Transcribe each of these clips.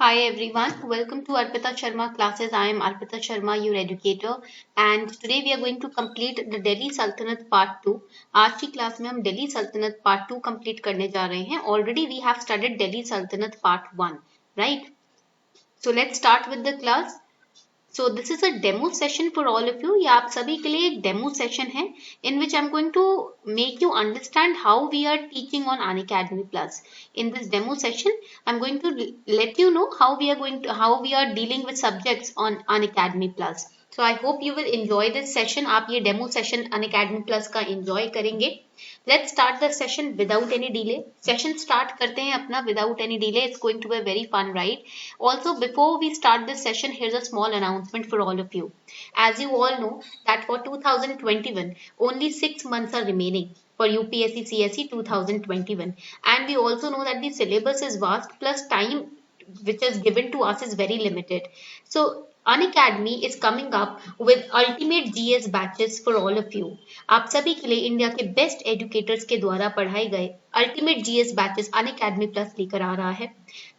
Hi everyone, welcome to Arpita Sharma classes. I am Arpita Sharma, your educator, and today we are going to complete the Delhi Sultanate Part 2. आज की class में हम Delhi Sultanate Part 2 complete करने जा रहे हैं. Already we have studied Delhi Sultanate Part 1, right? So let's start with the class. So this is a demo session for all of you. ये आप सभी के लिए एक demo session है in which I'm going to make you understand how we are teaching on Unacademy Plus. In this demo session, I'm going to let you know how we are dealing with subjects on Unacademy Plus. So I hope you will enjoy this session. आप ये demo session Unacademy Plus का enjoy करेंगे. Let's start the session without any delay. Session start करते हैं अपना without any delay. It's going to be a very fun ride. Also, before we start this session, here's a small announcement for all of you. As you all know that for 2021, only 6 months are remaining for UPSC CSE 2021, and we also know that the syllabus is vast plus time which is given to us is very limited. So Unacademy is coming up with ultimate GS batches for all of you. आप सभी के लिए India के best educators के द्वारा पढ़ाए गए ultimate GS batches Unacademy Plus लेकर आ रहा है.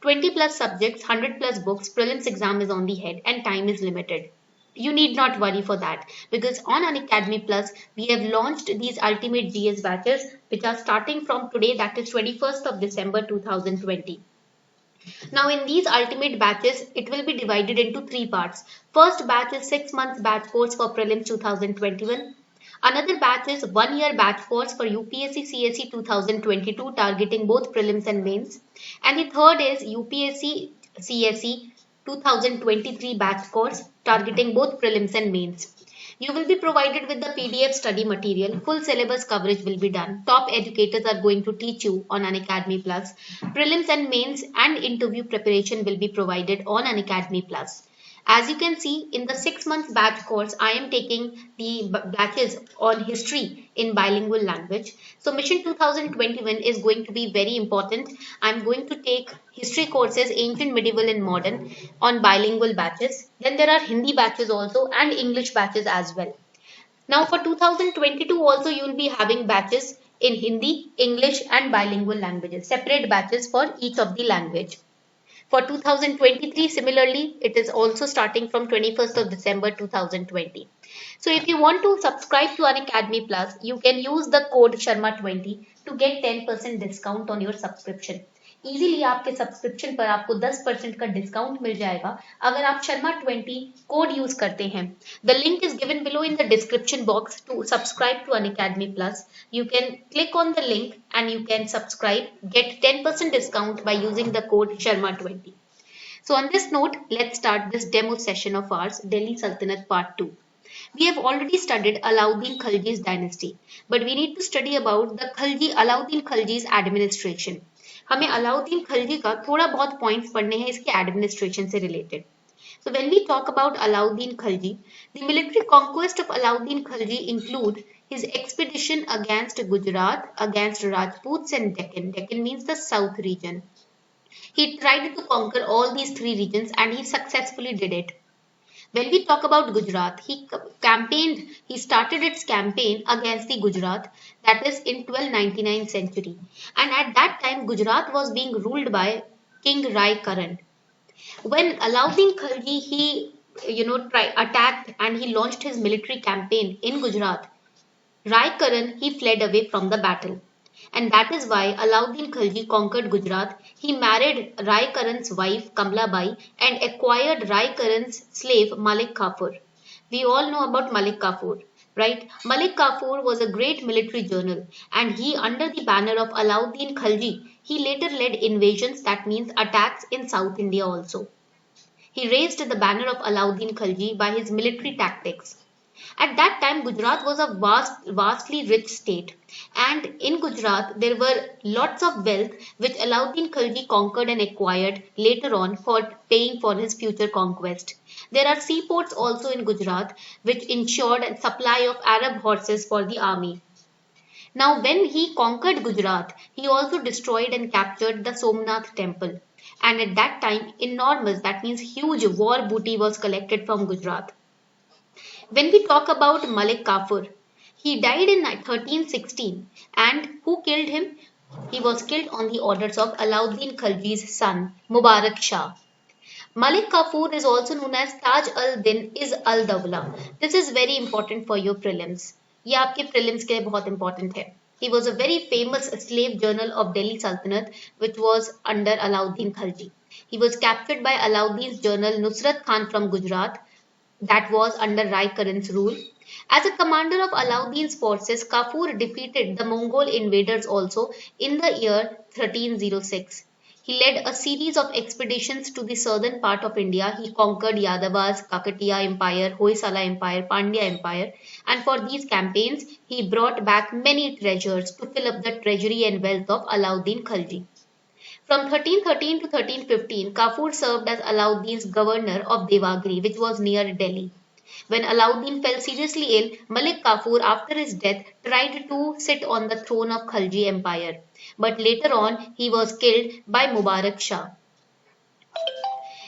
20 plus subjects, 100 plus books, prelims exam is on the head and time is limited. You need not worry for that because on Unacademy Plus we have launched these ultimate GS batches which are starting from today, that is 21st of December 2020. Now in these ultimate batches, it will be divided into three parts. First batch is 6 months batch course for prelims 2021. Another batch is 1 year batch course for UPSC CSE 2022 targeting both prelims and mains. And the third is UPSC CSE 2023 batch course targeting both prelims and mains. You will be provided with the PDF study material. Full syllabus coverage will be done. Top educators are going to teach you on Unacademy Plus. Prelims and mains and interview preparation will be provided on Unacademy Plus. As you can see, in the 6 months batch course, I am taking the batches on history in bilingual language. So Mission 2021 is going to be very important. I'm going to take history courses, ancient, medieval and modern on bilingual batches. Then there are Hindi batches also and English batches as well. Now for 2022 also you will be having batches in Hindi, English and bilingual languages, separate batches for each of the language. For 2023, similarly, it is also starting from 21st of December 2020. So if you want to subscribe to Unacademy Plus, you can use the code Sharma20 to get 10% discount on your subscription. Easily आपके subscription पर आपको 10% का discount मिल जाएगा अगर आप Sharma20 code use करते हैं. The link is given below in the description box to subscribe to Unacademy Plus. You can click on the link and you can subscribe, get 10% discount by using the code Sharma20. So on this note, let's start this demo session of ours, Delhi Sultanate Part 2. We have already studied Alauddin Khalji's dynasty, but we need to study about the Alauddin Khalji's administration. हमें अलाउद्दीन खिलजी का थोड़ा बहुत points पढ़ने हैं इसके administration से related. So when we talk about Alauddin Khalji, the military conquest of Alauddin Khalji include his expedition against Gujarat, against Rajputs and Deccan. Deccan means the south region. He tried to conquer all these three regions and he successfully did it. When we talk about Gujarat, he started its campaign against the Gujarat, that is in 1299 century. And at that time, Gujarat was being ruled by King Rai Karan. When Alauddin Khalji, attacked and he launched his military campaign in Gujarat, Rai Karan, he fled away from the battle. And that is why Alauddin Khalji conquered Gujarat. He married Rai Karan's wife Kamla Bai and acquired Rai Karan's slave Malik Kafur. We all know about Malik Kafur, right? Malik Kafur was a great military general and he, under the banner of Alauddin Khalji, he later led invasions, that means attacks in South India also. He raised the banner of Alauddin Khalji by his military tactics. At that time, Gujarat was a vastly rich state, and in Gujarat there were lots of wealth which Alauddin Khalji conquered and acquired later on for paying for his future conquest. There are seaports also in Gujarat which ensured a supply of Arab horses for the army. Now, when he conquered Gujarat, he also destroyed and captured the Somnath temple. And at that time, enormous, that means huge war booty was collected from Gujarat. When we talk about Malik Kafur, he died in 1316 and who killed him? He was killed on the orders of Alauddin Khalji's son Mubarak Shah. Malik Kafur is also known as Taj al-Din is al-Dawla. This is very important for your prelims. ये आपके prelims के लिए बहुत important है. He was a very famous slave journal of Delhi Sultanate which was under Alauddin Khalji. He was captured by Alauddin's general Nusrat Khan from Gujarat that was under Rai Karan's rule. As a commander of Alauddin's forces, Kafur defeated the Mongol invaders also in the year 1306. He led a series of expeditions to the southern part of India. He conquered Yadavas, Kakatiya Empire, Hoysala Empire, Pandya Empire, and for these campaigns, he brought back many treasures to fill up the treasury and wealth of Alauddin Khalji. From 1313 to 1315, Kafur served as Alauddin's governor of Devagiri, which was near Delhi. When Alauddin fell seriously ill, Malik Kafur, after his death, tried to sit on the throne of Khalji Empire. But later on, he was killed by Mubarak Shah.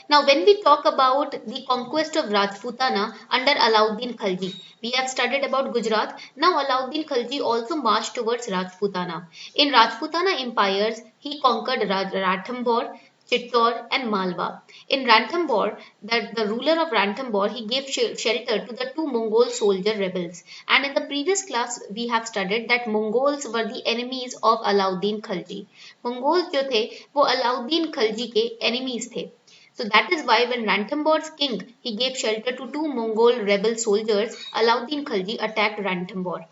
Now, when we talk about the conquest of Rajputana under Alauddin Khalji, we have studied about Gujarat. Now, Alauddin Khalji also marched towards Rajputana. In Rajputana empires, he conquered Ranthambore, Chittor and Malwa. In Ranthambore, the ruler of Ranthambore, he gave shelter to the two Mongol soldier rebels. And in the previous class, we have studied that Mongols were the enemies of Alauddin Khalji. Mongols जो थे, वो Alauddin Khalji के enemies थे. So that is why when Ranthambore's king, he gave shelter to two Mongol rebel soldiers, Alauddin Khalji attacked Ranthambore.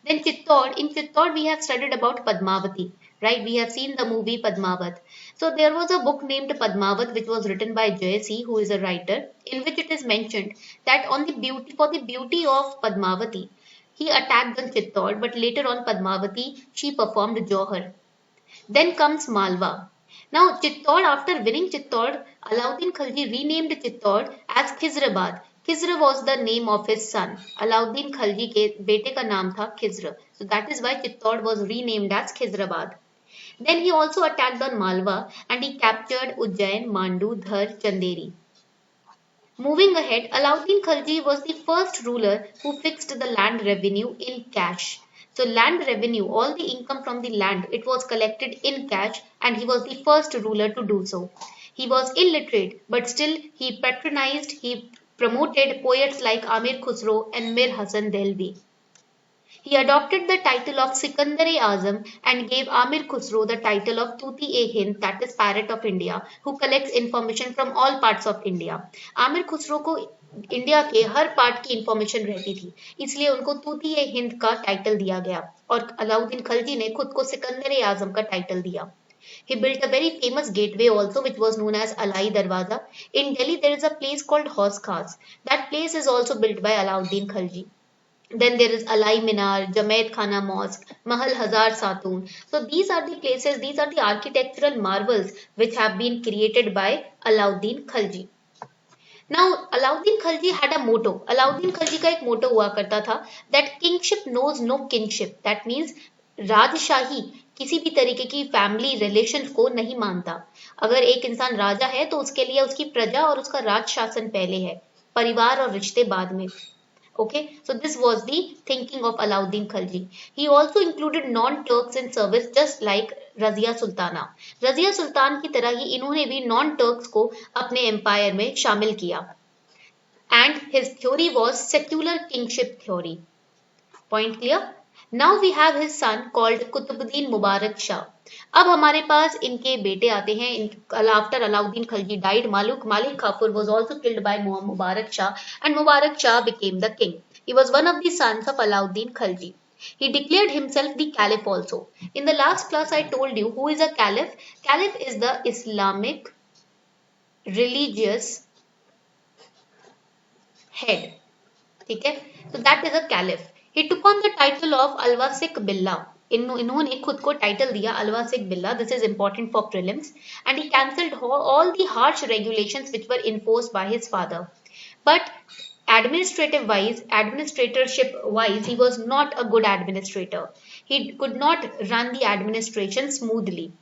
Then Chittor, in Chittor we have studied about Padmavati, right? We have seen the movie Padmavat. So there was a book named Padmavat which was written by Jayasingh, who is a writer, in which it is mentioned that for the beauty of Padmavati, he attacked on Chittor, but later on Padmavati, she performed Johar. Then comes Malwa. Now, Chittor, after winning Chittor, Alauddin Khalji renamed Chittor as Khizrabad. Khizr was the name of his son. Alauddin Khalji के बेटे का नाम था Khizr. So that is why Chittor was renamed as Khizrabad. Then he also attacked on Malwa and he captured Ujjain, Mandu, Dhar, Chanderi. Moving ahead, Alauddin Khalji was the first ruler who fixed the land revenue in cash. So land revenue, all the income from the land, it was collected in cash and he was the first ruler to do so. He was illiterate, but still he patronized, he promoted poets like Amir Khusro and Mir Hasan Dehlvi. He adopted the title of Sikandar-e-Azam and gave Amir Khusro the title of Tuti-e-Hind, that is parrot of India, who collects information from all parts of India. Amir Khusro को India के हर part की information रहती थी, इसलिए उनको तूती ए हिंद का title दिया गया और अलाउद्दीन खिलजी ने खुद को सिकंदर ए आजम का टाइटल दिया. He built a very famous gateway also which was known as Alai Darwaza. In Delhi there is a place called Hauz Khas. That place is also built by Alauddin Khalji. Then there is Alai Minar, Jamaat Khana Mosque, Mahal Hazar Satun. So these are the places, these are the architectural marvels which have been created by Alauddin Khalji. Now, Alauddin Khalji had a motto. Alauddin Khalji का एक motto हुआ करता था that kingship knows no kinship. That means राजशाही किसी भी तरीके की फैमिली रिलेशन को नहीं मानता. अगर एक इंसान राजा है तो उसके लिए उसकी प्रजा और उसका राज शासन पहले है, परिवार और रिश्ते बाद में. Okay, so this was the thinking of Alauddin Khalji. He also included non-Turks in service just like Razia Sultana. Razia Sultan की तरह ही इन्होंने भी non-Turks को अपने empire में शामिल किया. And his theory was secular kingship theory. Point clear? Now we have his son called Qutbuddin Mubarak Shah. अब हमारे पास इनके बेटे आते हैं. After Alauddin Khalji died, Malik Kafur was also killed by Mubarak Shah and Mubarak Shah became the king. He was one of the sons of Alauddin Khalji. He declared himself the caliph also. In the last class I told you who is a caliph. Caliph is the Islamic religious head. ठीक है? So that is a caliph. He took on the title of Alwasik Billah. इन्होंने खुद को title दिया Alwasik Billah. This is important for prelims. And he cancelled all the harsh regulations which were enforced by his father. But administratorship wise, he was not a good administrator. He could not run the administration smoothly.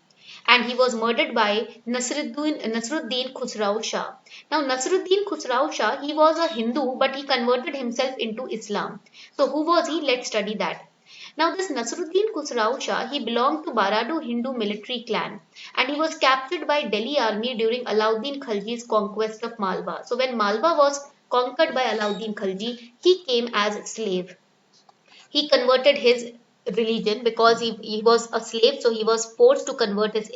And he was murdered by Nasruddin Khusrau Shah. Now Nasruddin Khusrau Shah, he was a Hindu but he converted himself into Islam. So who was he? Let's study that. Now this Nasruddin Khusrau Shah, he belonged to Barado Hindu military clan and he was captured by Delhi army during Alauddin Khalji's conquest of Malwa. So when Malwa was conquered by Alauddin Khalji, he came as a slave. He converted his religion because he was a slave, so he was forced to convert his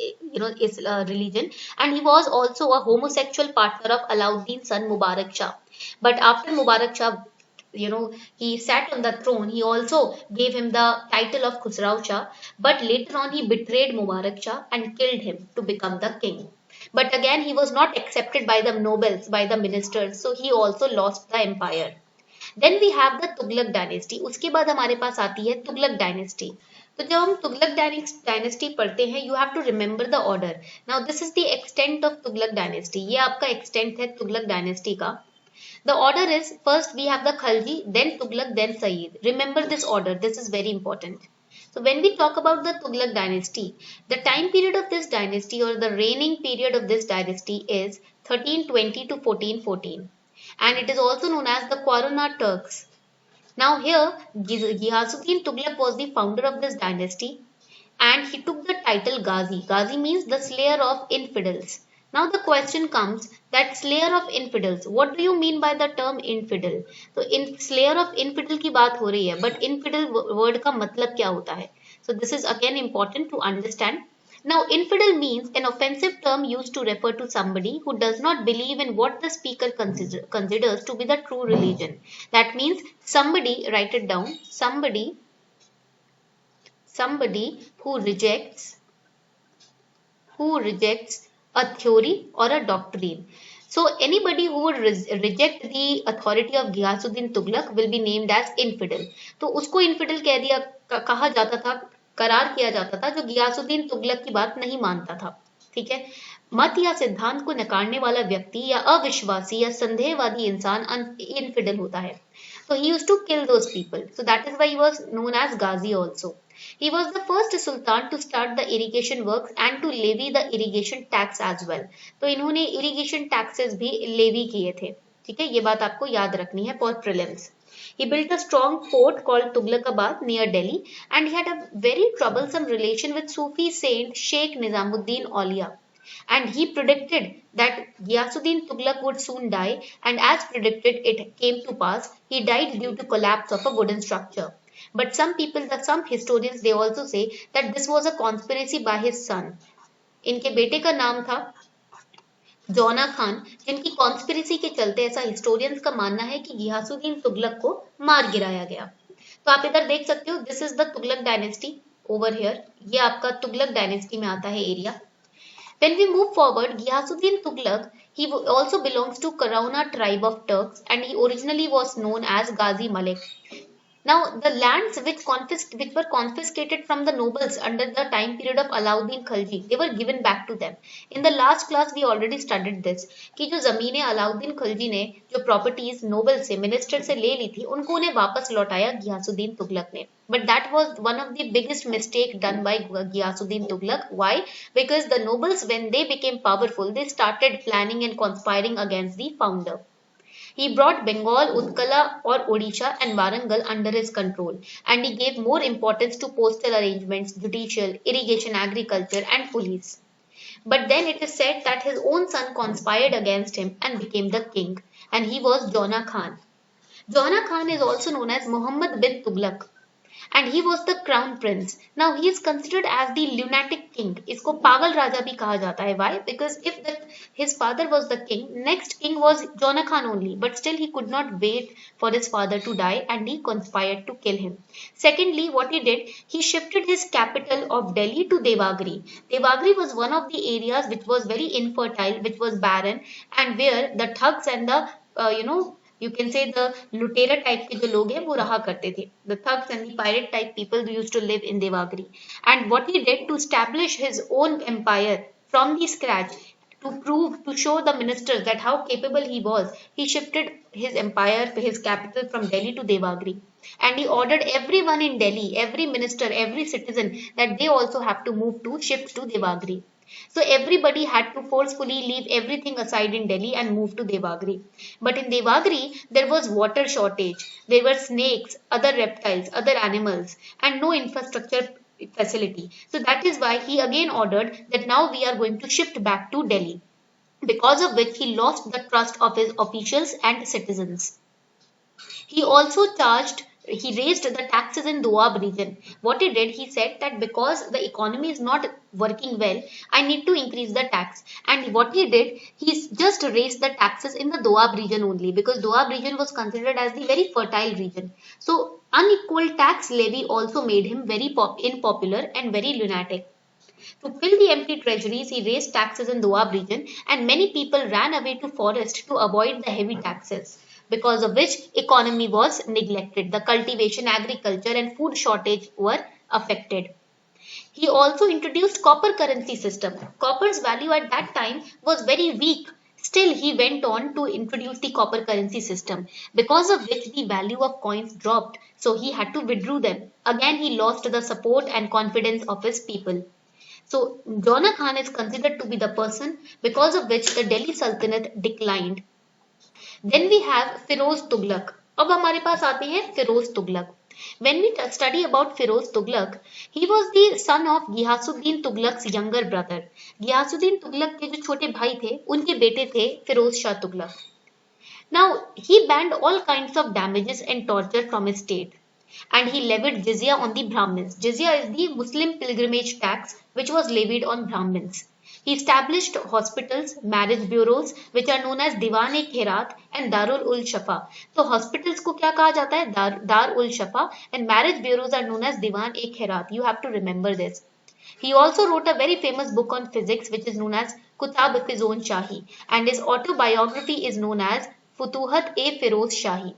religion, and he was also a homosexual partner of Alauddin's son Mubarak Shah. But after Mubarak Shah, he sat on the throne, he also gave him the title of Khusrau Shah, but later on he betrayed Mubarak Shah and killed him to become the king. But again he was not accepted by the nobles, by the ministers, so he also lost the empire. Then we have the Tughlaq dynasty. उसके बाद हमारे पास आती है Tughlaq dynasty. तो जब हम Tughlaq dynasty पढ़ते हैं, you have to remember the order. Now this is the extent of Tughlaq dynasty. ये आपका एक्सटेंट है तुगलक डायनेस्टी का. The order is first we have the Khalji, then Tughlaq, then Sayyid. Remember this order. This is very important. So when we talk about the Tughlaq dynasty, the time period of this dynasty or the reigning period of this dynasty is 1320 to 1414. And it is also known as the Quaruna Turks. Now here, Ghiyasuddin Tughlaq was the founder of this dynasty and he took the title Ghazi. Ghazi means the slayer of infidels. Now the question comes that slayer of infidels, what do you mean by the term infidel? तो slayer of infidel की बात हो रही है, but infidel word का मतलब क्या होता है? So this is again important to understand. Now, infidel means an offensive term used to refer to somebody who does not believe in what the speaker considers to be the true religion. That means somebody, write it down, somebody who rejects a theory or a doctrine. So anybody who would reject the authority of Ghiyasuddin Tughlaq will be named as infidel. तो उसको infidel कहा जाता था, करार किया जाता था जो गियासुद्दीन तुगलक की बात नहीं मानता था. ठीक है. मत या सिद्धांत को नकारने वाला व्यक्ति या अविश्वासी या संदेहवादी इंसान इनफिडल होता है. So he used to kill those people. So that is why he was known as Ghazi also. He was the first sultan to start the irrigation works and to levy the irrigation tax as well. तो इन्होंने irrigation taxes भी levy किए थे. ठीक है, ये बात आपको याद रखनी है for prelims. He built a strong fort called Tughlaqabad near Delhi and he had a very troublesome relation with Sufi saint Sheikh Nizamuddin Aulia. And he predicted that Ghiyasuddin Tughlaq would soon die, and as predicted it came to pass. He died due to collapse of a wooden structure. But some historians, they also say that this was a conspiracy by his son. इनके बेटे का नाम था जौना खान, जिनकी conspiracy के चलते ऐसा हिस्टोरियंस का मानना है कि गियासुद्दीन तुगलक को मार गिराया गया. तो आप इधर देख सकते हो, this is the Tughlaq dynasty over here. ये आपका तुगलक डायनेस्टी में आता है area. When we move forward, Ghiyasuddin Tughlaq, he also belongs to Karauna tribe of Turks and he originally was known as Ghazi Malik. Now, the lands which were confiscated from the nobles under the time period of Alauddin Khalji, they were given back to them. In the last class, we already studied this कि जो ज़मीनें अलाउद्दीन खिलजी ने जो properties Nobel से, minister से ले ली थी, उनको उन्हें वापस लौटाया गियासुद्दीन तुगलक ने. But that was one of the biggest mistake done by Ghiyasuddin Tughlaq. Why? Because the nobles, when they became powerful, they started planning and conspiring against the founder. He brought Bengal, Utkala or Odisha and Warangal under his control, and he gave more importance to postal arrangements, judicial, irrigation, agriculture and police. But then it is said that his own son conspired against him and became the king, and he was Jona Khan. Jona Khan is also known as Muhammad bin Tughlaq. And he was the crown prince. Now he is considered as the lunatic king. इसको पागल राजा भी कहा जाता है. Why? Because if his father was the king, next king was Jona Khan only. But still he could not wait for his father to die and he conspired to kill him. Secondly, what he did, he shifted his capital of Delhi to Devagri. Devagri was one of the areas which was very infertile, which was barren, and where the thugs and the you can say the लुटेरा type के जो लोग हैं वो रहा करते थे. The thugs and the pirate type people used to live in Devagri. And what he did to establish his own empire from the scratch, to show the ministers that how capable he was, he shifted his empire, his capital from Delhi to Devagri. And he ordered everyone in Delhi, every minister, every citizen, that they also have to shift to Devagri. So everybody had to forcefully leave everything aside in Delhi and move to Devagiri. But in Devagiri, there was water shortage. There were snakes, other reptiles, other animals, and no infrastructure facility. So that is why he again ordered that now we are going to shift back to Delhi, because of which he lost the trust of his officials and citizens. He also he raised the taxes in Doab region. What he did, he said that because the economy is not working well, I need to increase the tax. And what he did, he just raised the taxes in the Doab region only, because Doab region was considered as the very fertile region. So unequal tax levy also made him very unpopular and very lunatic. To fill the empty treasuries, he raised taxes in Doab region, and many people ran away to forest to avoid the heavy taxes, because of which economy was neglected. The cultivation, agriculture and food shortage were affected. He also introduced copper currency system. Copper's value at that time was very weak. Still, he went on to introduce the copper currency system, because of which the value of coins dropped. So he had to withdraw them. Again, he lost the support and confidence of his people. So Jona Khan is considered to be the person because of which the Delhi Sultanate declined. Then we have Firoz Tughlaq. अब हमारे पास आते हैं Firoz Tughlaq. When we study about Firoz Tughlaq, he was the son of Ghiyasuddin Tughlaq's younger brother. Ghiyasuddin Tughlaq के जो छोटे भाई थे, उनके बेटे थे Firoz Shah Tughlaq. Now he banned all kinds of damages and torture from his state, and he levied jizya on the Brahmins. Jizya is the Muslim pilgrimage tax which was levied on Brahmins. He established hospitals, marriage bureaus which are known as Diwan-e-Khairat and Darul ul Shafa. So hospitals को क्या कहा जाता है? Dar ul Shafa, and marriage bureaus are known as Diwan-e-Khairat. You have to remember this. He also wrote a very famous book on physics which is known as Kutab-e-Fizon Shahi, and his autobiography is known as Futuhat-e-Firoz Shahi.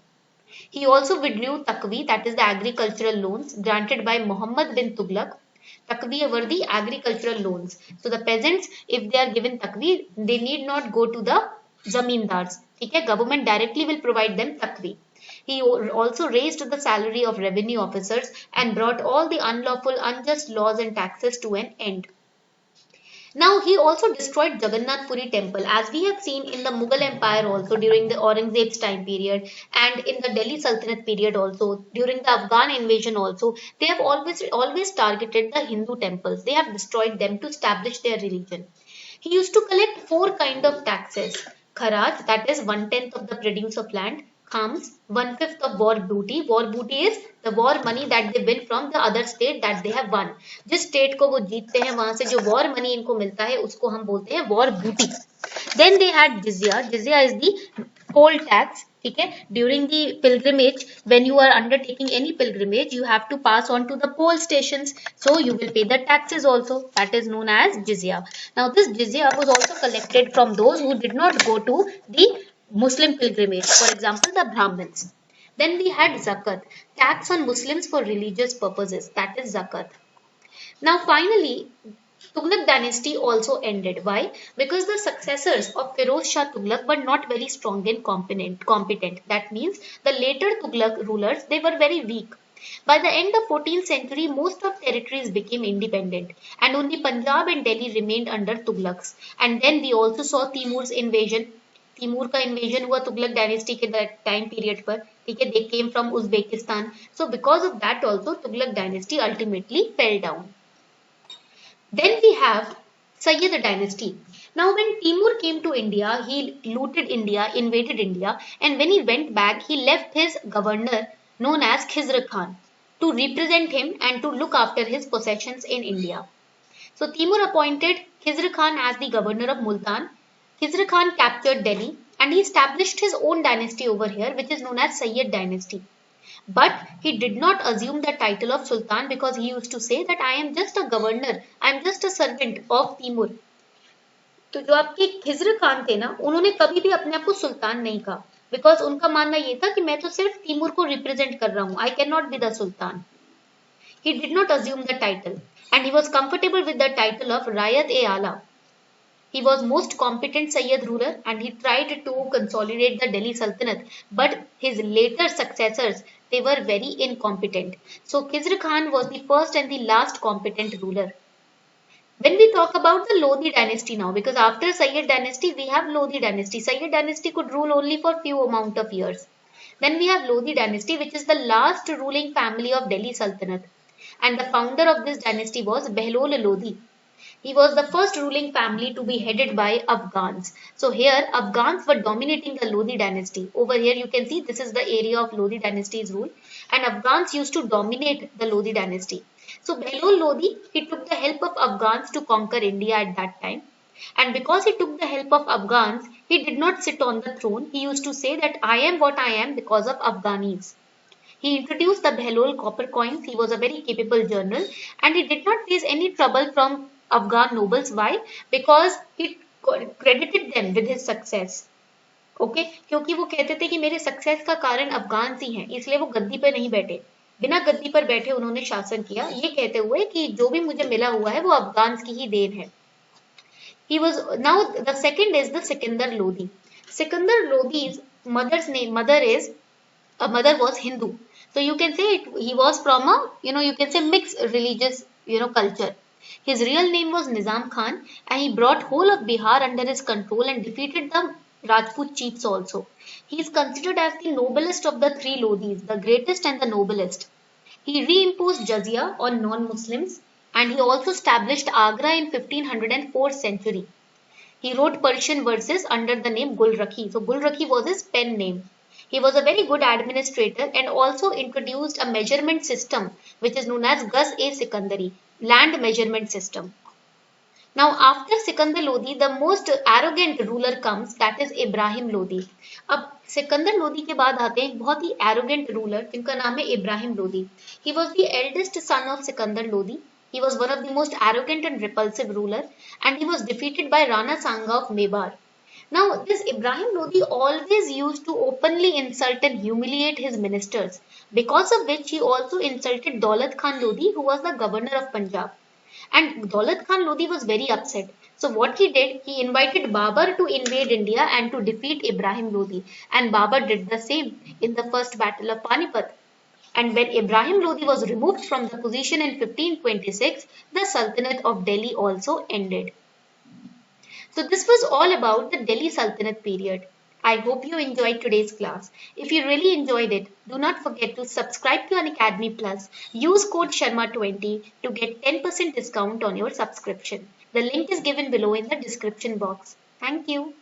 He also withdrew Takvi, that is the agricultural loans granted by Muhammad bin Tughlaq. Takvi were the agricultural loans. So the peasants, if they are given Takvi, they need not go to the zamindars. Okay? Government directly will provide them Takvi. He also raised the salary of revenue officers and brought all the unlawful, unjust laws and taxes to an end. Now he also destroyed Jagannath Puri temple, as we have seen in the Mughal Empire also during the Aurangzeb's time period, and in the Delhi Sultanate period also, during the Afghan invasion also. They have always targeted the Hindu temples. They have destroyed them to establish their religion. He used to collect four kind of taxes: Kharaj, that is 1/10 of the produce of land; Khams, 1/5 of war booty. War booty is the war money that they win from the other state that they have won. जिस state को वो जीतते हैं वहां से जो war money इनको मिलता है उसको हम बोलते हैं वॉर बूटी. Then they had jizya. Jizya is the poll tax. ठीक है, during the pilgrimage, when you are undertaking any pilgrimage, you have to pass on to the poll stations, so you will pay the taxes also. That is known as jizya. Now this jizya was also collected from those who did not go to the Muslim pilgrimage, for example the Brahmins. Then we had zakat, tax on Muslims for religious purposes, that is zakat. Now finally, Tughlaq dynasty also ended. Why? Because the successors of Firoz Shah Tughlaq were not very strong and competent. That means the later Tughlaq rulers, they were very weak. By the end of 14th century, most of territories became independent, and only Punjab and Delhi remained under Tughlaqs. And then we also saw Timur's invasion. Timur का invasion हुआ Tughlaq dynasty के time period पर. ठीक है, they came from Uzbekistan. So because of that also Tughlaq dynasty ultimately fell down. Then we have Sayyid dynasty. Now when Timur came to India, he looted India, invaded India, and when he went back, he left his governor known as Khizr Khan to represent him and to look after his possessions in India. So Timur appointed Khizr Khan as the governor of Multan. Khizr Khan captured Delhi and he established his own dynasty over here, which is known as Sayyid dynasty. But he did not assume the title of Sultan because he used to say that I am just a governor, I am just a servant of Timur. तो जो आपके खिजर खान थे ना, उन्होंने कभी भी अपने आप को सुल्तान नहीं कहा, बिकॉज उनका मानना ये था कि मैं तो सिर्फ तिमूर को रिप्रेजेंट कर रहा हूँ, I can not be the sultan. He did not assume the title and he was comfortable with the title of Rayat-e-Ala. He was most competent Sayyid ruler and he tried to consolidate the Delhi Sultanate, but his later successors, they were very incompetent. So Khizr Khan was the first and the last competent ruler. When we talk about the Lodi dynasty now, because after Sayyid dynasty we have Lodi dynasty. Sayyid dynasty could rule only for few amount of years. Then we have Lodi dynasty, which is the last ruling family of Delhi Sultanate, and the founder of this dynasty was Behlol Lodi. He was the first ruling family to be headed by Afghans. So here Afghans were dominating the Lodi dynasty. Over here you can see this is the area of Lodi dynasty's rule, and Afghans used to dominate the Lodi dynasty. So Behlol Lodi, he took the help of Afghans to conquer India at that time. And because he took the help of Afghans, he did not sit on the throne. He used to say that I am what I am because of Afghanis. He introduced the Behlol copper coins. He was a very capable general, and he did not face any trouble from Afghan nobles. Why? Because he credited them with his success. Okay क्योंकि वो कहते थे कि मेरे success का कारण अफगान ही हैं, इसलिए वो गद्दी पर नहीं बैठे, बिना गद्दी पर बैठे उन्होंने शासन किया, ये कहते हुए कि जो भी मुझे मिला हुआ है वो अफगान की ही देन है. He was now the second is the Sikandar Lodi. Sikandar Lodi's mother was Hindu. So you can say he was from a you can say mixed religious culture. His real name was Nizam Khan, and he brought whole of Bihar under his control and defeated the Rajput chiefs also. He is considered as the noblest of the three Lodis, the greatest and the noblest. He reimposed jizya on non-Muslims, and he also established Agra in 1504th century. He wrote Persian verses under the name Gul Rakhi. So Gul Rakhi was his pen name. He was a very good administrator and also introduced a measurement system which is known as Gas-e-Sikandari, land measurement system. Now after Sikandar Lodi, the most arrogant ruler comes, that is Ibrahim Lodi. अब सिकंदर लोदी के बाद आते हैं एक बहुत ही arrogant ruler जिनका नाम है Ibrahim Lodi. He was the eldest son of Sikandar Lodi. He was one of the most arrogant and repulsive ruler, and he was defeated by Rana Sanga of Mebar. Now this Ibrahim Lodi always used to openly insult and humiliate his ministers, because of which he also insulted Daulat Khan Lodi, who was the governor of Punjab. And Daulat Khan Lodi was very upset. So what he did, he invited Babur to invade India and to defeat Ibrahim Lodi. And Babur did the same in the first battle of Panipat. And when Ibrahim Lodi was removed from the position in 1526, the Sultanate of Delhi also ended. So this was all about the Delhi Sultanate period. I hope you enjoyed today's class. If you really enjoyed it, do not forget to subscribe to Unacademy Plus. Use code Sharma20 to get 10% discount on your subscription. The link is given below in the description box. Thank you.